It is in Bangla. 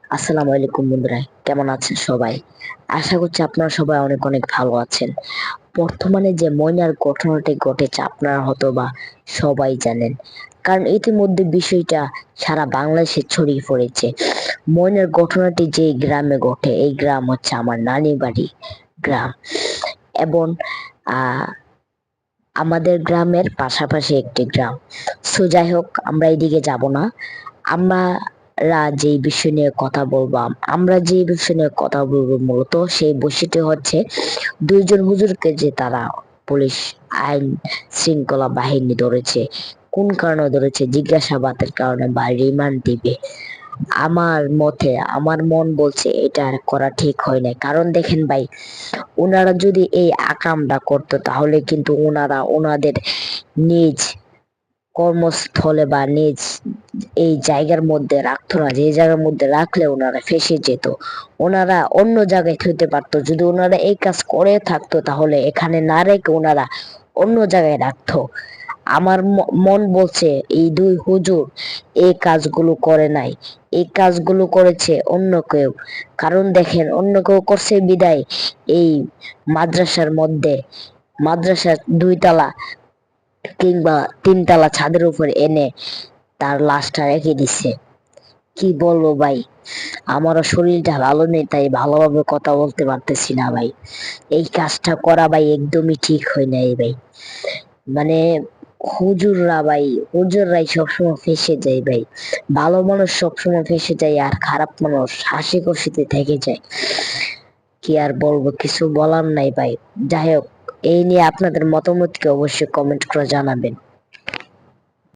আসসালামু আলাইকুম বন্ধুরা, কেমন আছেন সবাই? আশা করছি আপনারা সবাই অনেক অনেক ভালো আছেন। বর্তমানে যে ময়নার ঘটনাটি ঘটেছে আপনারা হয়তো বা সবাই জানেন, কারণ ইতিমধ্যে বিষয়টা সারা বাংলাদেশে ছড়িয়ে পড়েছে। ময়নার ঘটনাটি যে গ্রামে ঘটে, এই গ্রাম হচ্ছে আমার নানি বাড়ি গ্রাম। এবং আহ আমাদের গ্রামের পাশাপাশি একটি গ্রাম। যাই হোক, আমরা এইদিকে যাব না। আমরা যে বিষয় নিয়ে কথা বলবো মূলত সেই বিষয়টি হচ্ছে দুইজন হুজুরকে যে তারা পুলিশ আইন শৃঙ্খলা বাহিনী ধরেছে। কোন কারণে ধরেছে? জিজ্ঞাসাবাদের কারণে বা রিমান্ড দিবে। আমার মন বলছে এটা আর করা ঠিক হয় না। কারণ দেখেন ভাই, ওনারা যদি এই আকামটা করতো তাহলে কিন্তু ওনারা ওনাদের নিজ কর্মস্থলে বা নিজ এই জায়গার মধ্যে রাখতো না, যে জায়গার মধ্যে রাখলে ওনারা ফেঁসে যেত। ওনারা অন্য জায়গায় থইতে পারতো। যদি ওনারা এই কাজ করে থাকতো তাহলে এখানে না রেখে ওনারা অন্য জায়গায় রাখতো। আমার মন বলছে এই দুই হুজুর এই কাজগুলো করে নাই, এই কাজগুলো করেছে অন্য কেউ। কারণ দেখেন, অন্য কেউ করছে বিদায় এই মাদ্রাসার মধ্যে, মাদ্রাসার 2 তলা কিংবা 3 তলা ছাদের উপর এনে তার লাশটা রেখে দিছে। কি বলবো ভাই, আমারও শরীরটা ভালো নেই, তাই ভালোভাবে কথা বলতে পারতেছি না ভাই। এই কাজটা করা ভাই একদমই ঠিক হয় নাই ভাই। মানে হুজুররাই সবসময় ফেঁসে যায় ভাই। ভালো মানুষ সবসময় ফেঁসে যায়, আর খারাপ মানুষ হাসি খুশিতে থেকে যায়। কি আর বলবো, কিছু বলার নাই ভাই। যাই হোক, এই নিয়ে আপনাদের মতামতকে অবশ্যই কমেন্ট করে জানাবেন।